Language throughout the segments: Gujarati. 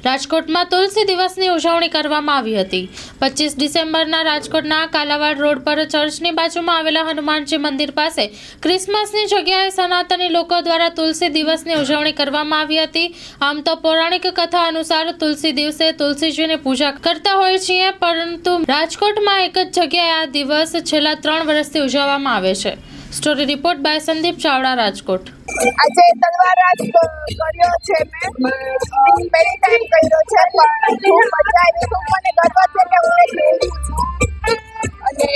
રાજકોટમાં તુલસી દિવસની ઉજવણી કરવામાં આવી હતી। 25 ડિસેમ્બરના રાજકોટના કાલાવાડ રોડ પર ચર્ચની બાજુમાં આવેલા હનુમાનજી મંદિર પાસે ક્રિસમસની જગ્યાએ સનાતની લોકો દ્વારા તુલસી દિવસની ઉજવણી કરવામાં આવી હતી। આમ તો પૌરાણિક કથા અનુસાર તુલસી દિવસે તુલસીજીની પૂજા કરતા હોય છીએ, પરંતુ રાજકોટમાં એક જ જગ્યાએ આ દિવસ છેલ્લા 3 વર્ષથી ઉજવવામાં આવે છે। Story report by Sandeep Chavda, Rajkot. આજે તલવાર રાજ કર્યો છે, મેં પહેલી ટાઈમ કર્યો છે, પણ ખૂબ મજા આવી। ખૂબ મને ગર્વ છે કે હું એક હિન્દુ છું અને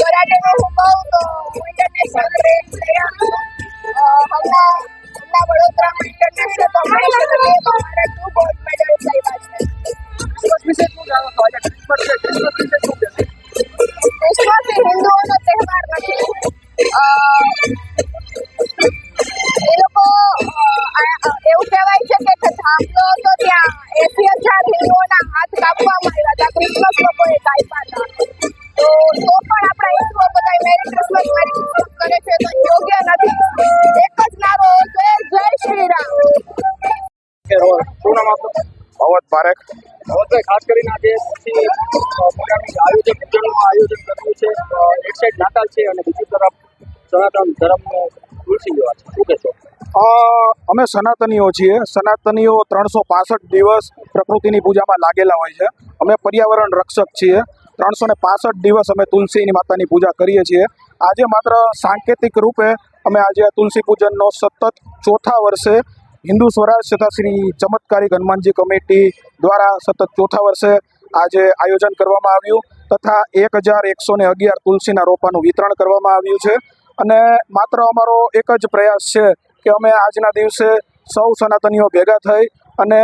કરાટેનો હું કહું તો હું ઇન્ટરનેશનલ રેન્ક પ્લેયર છું। હમણાં વડોદરામાં ઇન્ટરનેશનલ કોમ્પિટિશન હતી તો મારા 2 ગોલ્ડ મેડલ્સ આવ્યા છે। ક્રિસમસ હિન્દુઓનો તહેવાર નથી। એ લોકો એવું કહેવાય છે કે થાંભલો હતો ત્યાં 80,000 હિન્દુઓના હાથ કાપવામાં આવ્યા હતા, ક્રિસમસ લોકોએ કાપ્યા હતા। તો પણ આપણા હિન્દુઓ બધા મેરી ક્રિસમસ કરે છે તો યોગ્ય નથી। એક જ નારો છે, જય શ્રી રામ। શું નામ આપનું? ભવત પારેખ। ભવતભાઈ, ખાસ કરીને આજે આયોજન કરવું છે। એક સાઈડ નાતાલ છે અને બીજી તરફ સનાતન ધર્મનો તુલસી વિવાહ છે, શું કહેશો? અમે સનાતનીઓ છીએ। સનાતનીઓ 365 દિવસ પ્રકૃતિની પૂજામાં લાગેલા હોય છે। અમે પર્યાવરણ રક્ષક છીએ। 365 દિવસ અમે તુલસીની માતાની પૂજા કરીએ છીએ। આજે માત્ર સાંકેતિક રૂપે અમે આજે તુલસી પૂજનનો સતત 4થા વર્ષે હિન્દુ સ્વરાજ તથા શ્રી ચમત્કારિક હનુમાનજી કમિટી દ્વારા સતત 4થા વર્ષે આજે આયોજન કરવામાં આવ્યું તથા 1111 તુલસીના રોપાનું વિતરણ કરવામાં આવ્યું છે। અને માત્ર અમારો એક જ પ્રયાસ છે કે અમે આજના દિવસે સૌ સનાતનીઓ ભેગા થઈ અને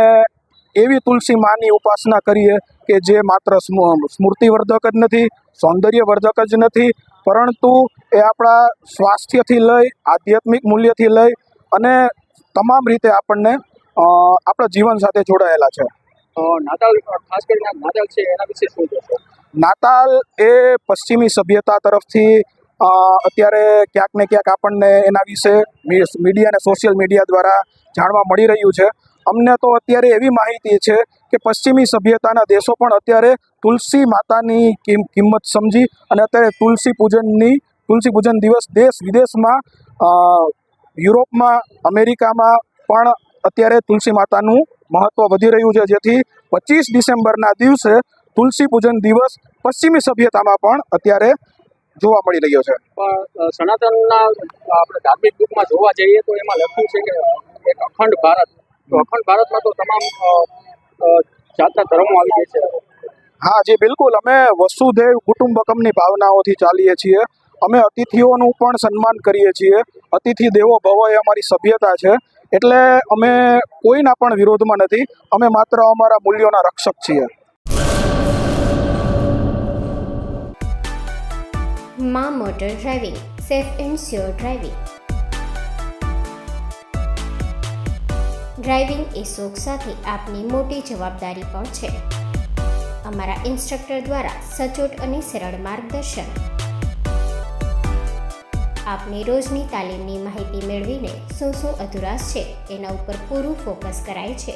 એવી તુલસી માની ઉપાસના કરીએ કે જે માત્ર સ્મૃતિવર્ધક જ નથી, સૌંદર્યવર્ધક જ નથી, પરંતુ એ આપણા સ્વાસ્થ્યથી લઈ, આધ્યાત્મિક મૂલ્યથી લઈ અને તમામ રીતે આપણને આપણા જીવન સાથે જોડાયેલા છે। નાતાલ, ખાસ કરીને નાતાલ છે, એના વિશે શું કહેશો? નાતાલ એ પશ્ચિમી સભ્યતા તરફથી અત્યારે ક્યાંક ને ક્યાંક આપણને એના વિશે મીડિયા અને સોશિયલ મીડિયા દ્વારા જાણવા મળી રહ્યું છે। અમને તો અત્યારે એવી માહિતી છે કે પશ્ચિમી સભ્યતાના દેશો પણ અત્યારે તુલસી માતાની કિંમત સમજી અને અત્યારે તુલસી પૂજન દિવસ દેશ વિદેશમાં, યુરોપમાં, અમેરિકામાં પણ અત્યારે તુલસી માતાનું મહત્ત્વ વધી રહ્યું છે, જેથી 25 ડિસેમ્બરના દિવસે તુલસી પૂજન દિવસ પશ્ચિમી સભ્યતામાં પણ અત્યારે જોવા મળી રહ્યો છે। પણ સનાતનના આપણે ધાર્મિક બુકમાં જોવા જઈએ તો એમાં લખ્યું છે કે એક અખંડ ભારત, તો અખંડ ભારતમાં તો તમામ જાતના ધર્મો આવી જાય છે। હા જી, બિલકુલ। અમે વસુધૈવ કુટુંબકમની ભાવનાઓથી ચાલીએ છીએ। અમે અતિથિઓનું પણ સન્માન કરીએ છીએ। અતિથિ દેવો ભવ એ અમારી સભ્યતા છે, એટલે અમે કોઈના પણ વિરોધમાં નથી। અમે માત્ર અમારા મૂલ્યોના રક્ષક છીએ। માં motor driving, safe and sure driving. Driving એ શોખ સાથે આપની મોટી જવાબદારી પણ છે। અમારા ઇન્સ્ટ્રક્ટર દ્વારા સચોટ અને સરળ માર્ગદર્શન। આપની રોજની તાલીમની માહિતી મેળવીને શું અધુરાશ છે એના ઉપર પૂરું ફોકસ કરાય છે।